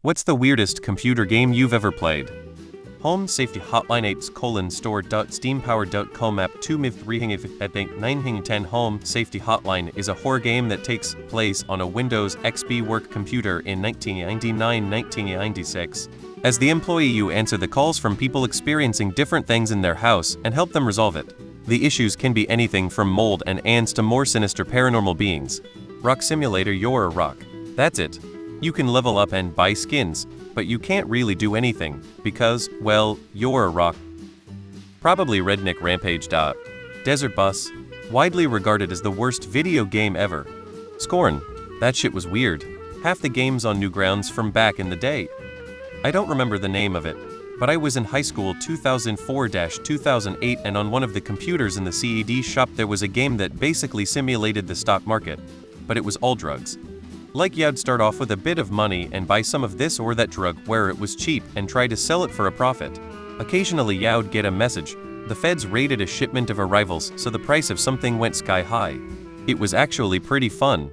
What's the weirdest computer game you've ever played? Home Safety Hotline 8:store.steampower.com app 2 Home Safety Hotline is a horror game that takes place on a Windows XP work computer in 1999-1996. As the employee, you answer the calls from people experiencing different things in their house and help them resolve it. The issues can be anything from mold and ants to more sinister paranormal beings. Rock Simulator, you're a rock. That's it. You can level up and buy skins, but you can't really do anything, because, well, you're a rock. Probably Redneck Rampage. Desert Bus, widely regarded as the worst video game ever. Scorn, that shit was weird. Half the games on Newgrounds from back in the day. I don't remember the name of it, but I was in high school 2004-2008 and on one of the computers in the CED shop there was a game that basically simulated the stock market, but it was all drugs. Like you'd start off with a bit of money and buy some of this or that drug where it was cheap and try to sell it for a profit. Occasionally you'd get a message. The feds raided a shipment of arrivals, so the price of something went sky high. It was actually pretty fun.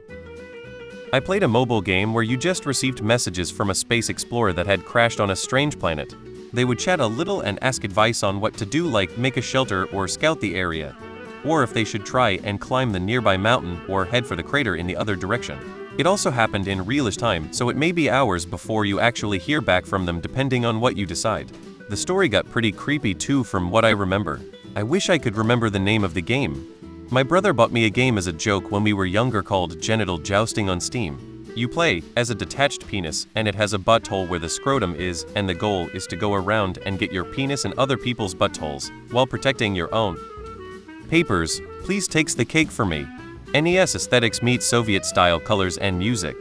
I played a mobile game where you just received messages from a space explorer that had crashed on a strange planet. They would chat a little and ask advice on what to do, like make a shelter or scout the area, or if they should try and climb the nearby mountain or head for the crater in the other direction. It also happened in realish time, so it may be hours before you actually hear back from them depending on what you decide. The story got pretty creepy too from what I remember. I wish I could remember the name of the game. My brother bought me a game as a joke when we were younger called Genital Jousting on Steam. You play as a detached penis, and it has a butthole where the scrotum is, and the goal is to go around and get your penis in other people's buttholes, while protecting your own. Papers, Please takes the cake for me. NES aesthetics meet Soviet-style colors and music.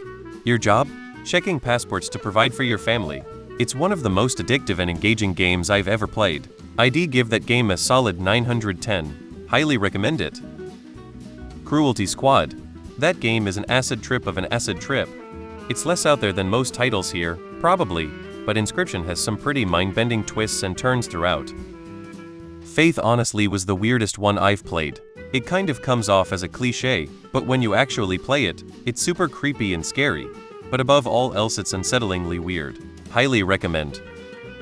Your job? Checking passports to provide for your family. It's one of the most addictive and engaging games I've ever played. I'd give that game a solid 910. Highly recommend it. Cruelty Squad. That game is an acid trip of an acid trip. It's less out there than most titles here, probably, but Inscription has some pretty mind-bending twists and turns throughout. Faith honestly was the weirdest one I've played. It kind of comes off as a cliché, but when you actually play it, it's super creepy and scary. But above all else it's unsettlingly weird. Highly recommend.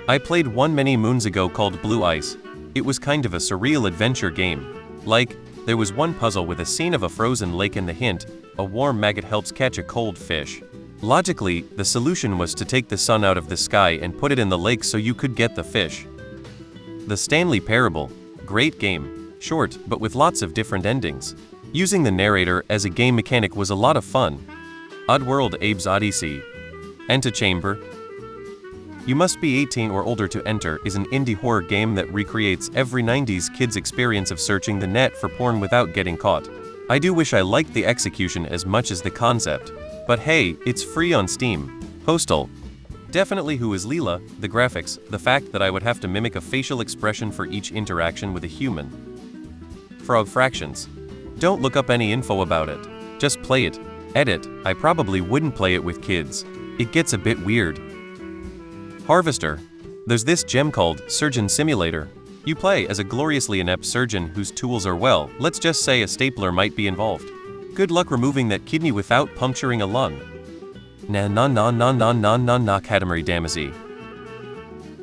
I played one many moons ago called Blue Ice. It was kind of a surreal adventure game. Like, there was one puzzle with a scene of a frozen lake and the hint, a warm maggot helps catch a cold fish. Logically, the solution was to take the sun out of the sky and put it in the lake so you could get the fish. The Stanley Parable. Great game. Short, but with lots of different endings. Using the narrator as a game mechanic was a lot of fun. Oddworld Abe's Odyssey. Antechamber. You Must Be 18 or Older to Enter is an indie horror game that recreates every 90s kid's experience of searching the net for porn without getting caught. I do wish I liked the execution as much as the concept. But hey, it's free on Steam. Postal. Definitely Who is Leela, the graphics, the fact that I would have to mimic a facial expression for each interaction with a human. Frog Fractions. Don't look up any info about it. Just play it. Edit. I probably wouldn't play it with kids. It gets a bit weird. Harvester. There's this gem called Surgeon Simulator. You play as a gloriously inept surgeon whose tools are, well, let's just say a stapler might be involved. Good luck removing that kidney without puncturing a lung. Na na na na na na na na Katamari Damacy.